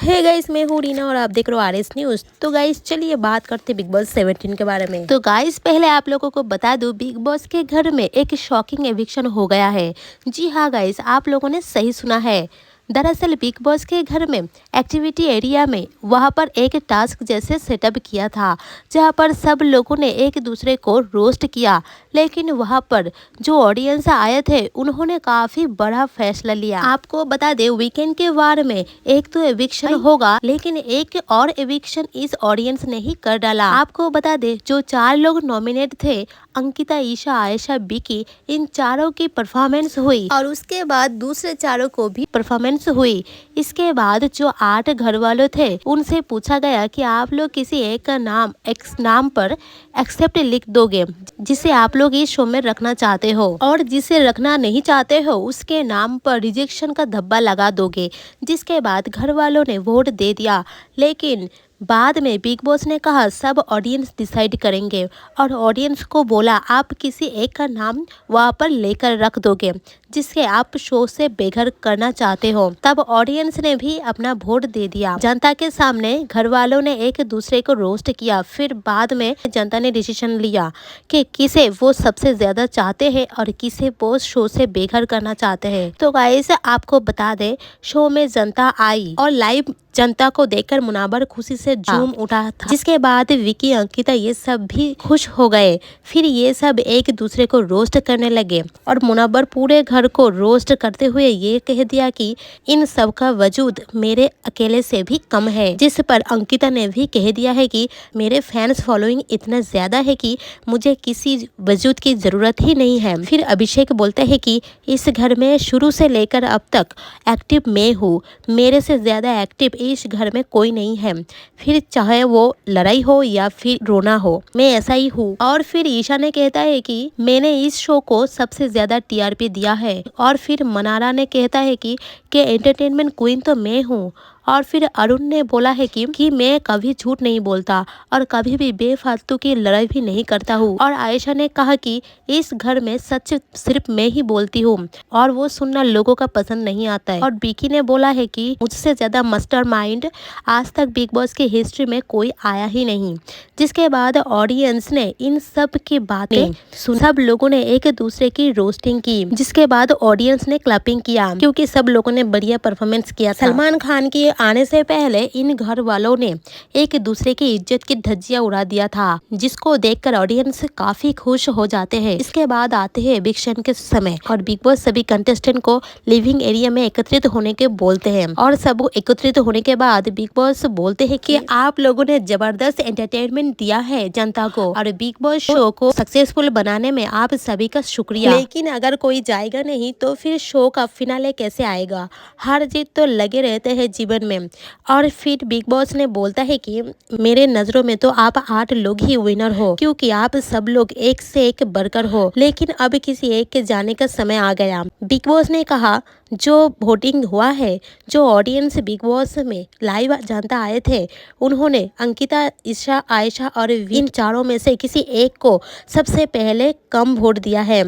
Hey guys, मैं हूँ रीना और आप देख रहे हो आरएस न्यूज़। तो गाइस चलिए बात करते हैं बिग बॉस 17 के बारे में। तो गाइस पहले आप लोगों को बता दूं, बिग बॉस के घर में एक शॉकिंग एविक्शन हो गया है। जी हाँ गाइस, आप लोगों ने सही सुना है। दरअसल बिग बॉस के घर में एक्टिविटी एरिया में वहाँ पर एक टास्क जैसे सेटअप किया था, जहाँ पर सब लोगों ने एक दूसरे को रोस्ट किया। लेकिन वहाँ पर जो ऑडियंस आए थे उन्होंने काफी बड़ा फैसला लिया। आपको बता दें, वीकेंड के वार में एक तो एविक्शन होगा, लेकिन एक और एविक्शन इस ऑडियंस ने ही कर डाला। आपको बता दें, जो 4 लोग नॉमिनेट थे, अंकिता, ईशा, आयशा, विकी, इन चारों की परफॉर्मेंस हुई और उसके बाद दूसरे चारों को भी परफॉर्मेंस हुई। इसके बाद जो 8 घर वालों थे उनसे पूछा गया कि आप लोग किसी एक का नाम एक्स नाम पर एक्सेप्ट लिख दोगे, जिसे आप लोग इस शो में रखना चाहते हो, और जिसे रखना नहीं चाहते हो उसके नाम पर रिजेक्शन का धब्बा लगा दोगे। जिसके बाद घर वालों ने वोट दे दिया, लेकिन बाद में बिग बॉस ने कहा सब ऑडियंस डिसाइड करेंगे, और ऑडियंस को बोला आप किसी एक का नाम वहाँ पर लेकर रख दोगे जिसके आप शो से बेघर करना चाहते हो। तब ऑडियंस ने भी अपना वोट दे दिया। जनता के सामने घर वालों ने एक दूसरे को रोस्ट किया। फिर बाद में जनता ने डिसीजन लिया कि किसे वो सबसे ज्यादा चाहते हैं और किसे वो शो से बेघर करना चाहते हैं। तो गाइस आपको बता दें, शो में जनता आई और लाइव जनता को देखकर मुनावर खुशी से झूम उठा था। जिसके बाद विकी, अंकिता ये सब भी खुश हो गए। फिर ये सब एक दूसरे को रोस्ट करने लगे और मुनावर पूरे घर को रोस्ट करते हुए ये कह दिया कि इन सब का वजूद मेरे अकेले से भी कम है। जिस पर अंकिता ने भी कह दिया है कि मेरे फैंस फॉलोइंग इतना ज्यादा है कि मुझे किसी वजूद की जरूरत ही नहीं है। फिर अभिषेक बोलते हैं कि इस घर में शुरू से लेकर अब तक एक्टिव मैं हूँ, मेरे से ज्यादा एक्टिव इस घर में कोई नहीं है। फिर चाहे वो लड़ाई हो या फिर रोना हो, मैं ऐसा ही हूँ। और फिर ईशा ने कहता है कि मैंने इस शो को सबसे ज्यादा टीआरपी दिया है। और फिर मनारा ने कहता है कि एंटरटेनमेंट क्वीन तो मैं हूँ। और फिर अरुण ने बोला है कि मैं कभी झूठ नहीं बोलता और कभी भी बेफालतू की लड़ाई भी नहीं करता हूँ। और आयशा ने कहा कि इस घर में सच सिर्फ मैं ही बोलती हूँ और वो सुनना लोगों का पसंद नहीं आता है। और विकी ने बोला है कि मुझसे ज्यादा मास्टरमाइंड आज तक बिग बॉस की हिस्ट्री में कोई आया ही नहीं। जिसके बाद ऑडियंस ने इन सब की बातें सुन, सब लोगों ने एक दूसरे की रोस्टिंग की। जिसके बाद ऑडियंस ने क्लैपिंग किया, क्योंकि सब लोगों ने बढ़िया परफॉर्मेंस किया। सलमान खान की आने से पहले इन घर वालों ने एक दूसरे की इज्जत की धज्जियां उड़ा दिया था, जिसको देखकर ऑडियंस काफी खुश हो जाते हैं। इसके बाद आते हैं एविक्शन के समय और बिग बॉस सभी कंटेस्टेंट को लिविंग एरिया में एकत्रित होने के बोलते हैं। और सब एकत्रित होने के बाद बिग बॉस बोलते हैं कि आप लोगों ने जबरदस्त एंटरटेनमेंट दिया है जनता को, और बिग बॉस शो को सक्सेसफुल बनाने में आप सभी का शुक्रिया। लेकिन अगर कोई जाएगा नहीं तो फिर शो का फिनाले कैसे आएगा। हार जीत तो लगे रहते हैं जीवन में। और फिर बिग बॉस ने बोलता है कि मेरे नजरों में तो आप 8 लोग ही विनर हो, क्योंकि आप सब लोग एक से एक बढ़कर हो। लेकिन अब किसी एक के जाने का समय आ गया। बिग बॉस ने कहा जो वोटिंग हुआ है, जो ऑडियंस बिग बॉस में लाइव जनता आए थे, उन्होंने अंकिता, ईशा, आयशा और इन चारों में से किसी एक को सबसे पहले कम वोट दिया है,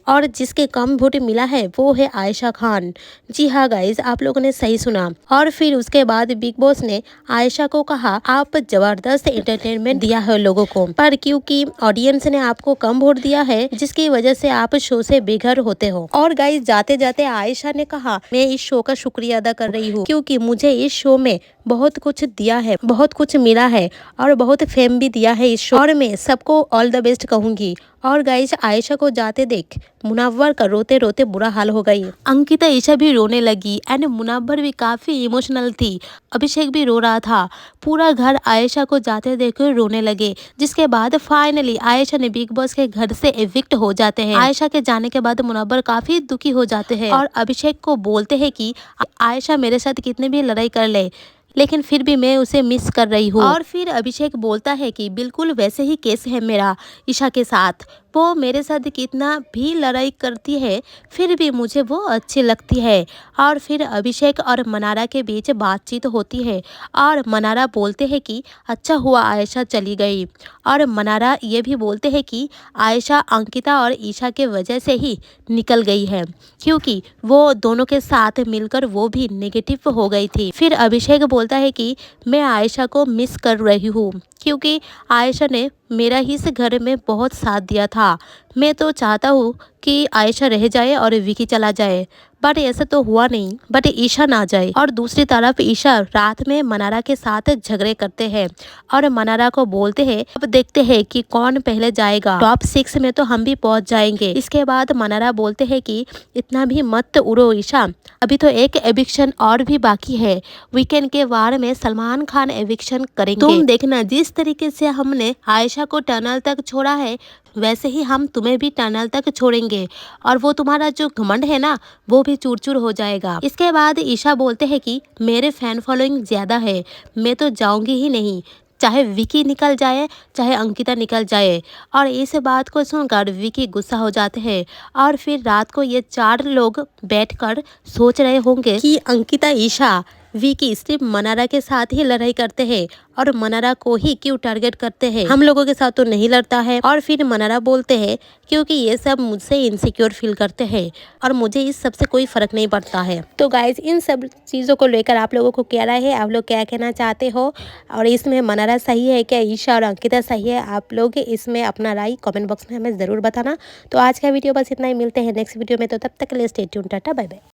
और जिसके कम वोट मिला है वो है आयशा खान। जी हाँ गाइज, आप लोगों ने सही सुना। और फिर उसके बाद बिग बॉस ने आयशा को कहा आप जबरदस्त एंटरटेनमेंट दिया है लोगों को, पर क्योंकि ऑडियंस ने आपको कम वोट दिया है, जिसकी वजह से आप शो से बेघर होते हो। और गाइज जाते जाते आयशा ने कहा मैं इस शो का शुक्रिया अदा कर रही हूँ, क्योंकि मुझे इस शो में बहुत कुछ दिया है, बहुत कुछ मिला है और बहुत फेम भी दिया है इस शो, और मैं सबको ऑल द बेस्ट कहूंगी। और गाइस आयशा को जाते देख मुनावर का रोते रोते बुरा हाल हो गई। अंकिता, ईशा भी रोने लगी एंड मुनावर भी काफी इमोशनल थी। अभिषेक भी रो रहा था। पूरा घर आयशा को जाते देख रोने लगे। जिसके बाद फाइनली आयशा ने बिग बॉस के घर से एविक्ट हो जाते हैं। आयशा के जाने के बाद मुनावर काफी दुखी हो जाते हैं और अभिषेक को बोलते हैं कि आयशा मेरे साथ कितने भी लड़ाई कर ले, लेकिन फिर भी मैं उसे मिस कर रही हूँ। और फिर अभिषेक बोलता है कि बिल्कुल वैसे ही केस है मेरा ईशा के साथ, वो मेरे साथ कितना भी लड़ाई करती है फिर भी मुझे वो अच्छी लगती है। और फिर अभिषेक और मनारा के बीच बातचीत होती है और मनारा बोलते हैं कि अच्छा हुआ आयशा चली गई, और मनारा ये भी बोलते हैं कि आयशा अंकिता और ईशा के वजह से ही निकल गई है, क्योंकि वो दोनों के साथ मिलकर वो भी नेगेटिव हो गई थी। फिर अभिषेक बोलता है कि मैं आयशा को मिस कर रही हूँ, क्योंकि आयशा ने मेरा ही इस घर में बहुत साथ दिया था। मैं तो चाहता हूँ कि आयशा रह जाए और विकी चला जाए, बट ऐसा तो हुआ नहीं, बट ईशा ना जाए। और दूसरी तरफ ईशा रात में मनारा के साथ झगड़े करते हैं और मनारा को बोलते हैं अब देखते हैं कि कौन पहले जाएगा, टॉप 6 में तो हम भी पहुंच जाएंगे। इसके बाद मनारा बोलते हैं कि इतना भी मत उड़ो ईशा, अभी तो एक एविक्शन और भी बाकी है। वीकेंड के वार में सलमान खान एविक्शन करेंगे। तुम देखना, जिस तरीके से हमने आयशा को टनल तक छोड़ा है वैसे ही हम तुम्हें भी टनल तक छोड़ेंगे, और वो तुम्हारा जो घमंड है ना वो भी चूर चूर हो जाएगा। इसके बाद ईशा बोलते हैं कि मेरे फैन फॉलोइंग ज्यादा है, मैं तो जाऊंगी ही नहीं, चाहे विकी निकल जाए चाहे अंकिता निकल जाए। और इस बात को सुनकर विकी गुस्सा हो जाते हैं और फिर रात को ये 4 लोग बैठकर सोच रहे होंगे कि अंकिता, ईशा, विकी सिर्फ मनारा के साथ ही लड़ाई करते हैं और मनारा को ही क्यों टारगेट करते हैं, हम लोगों के साथ तो नहीं लड़ता है। और फिर मनारा बोलते हैं क्योंकि ये सब मुझसे इनसिक्योर फील करते हैं और मुझे इस सब से कोई फर्क नहीं पड़ता है। तो गाइज, इन सब चीज़ों को लेकर आप लोगों को क्या राय है, आप लोग क्या कहना चाहते हो, और इसमें मनारा सही है क्या, ईशा और अंकिता सही है, आप लोग इसमें अपना राय कमेंट बॉक्स में हमें ज़रूर बताना। तो आज का वीडियो बस इतना ही, मिलते हैं नेक्स्ट वीडियो में, तो तब तक के लिए stay tuned, tata bye bye.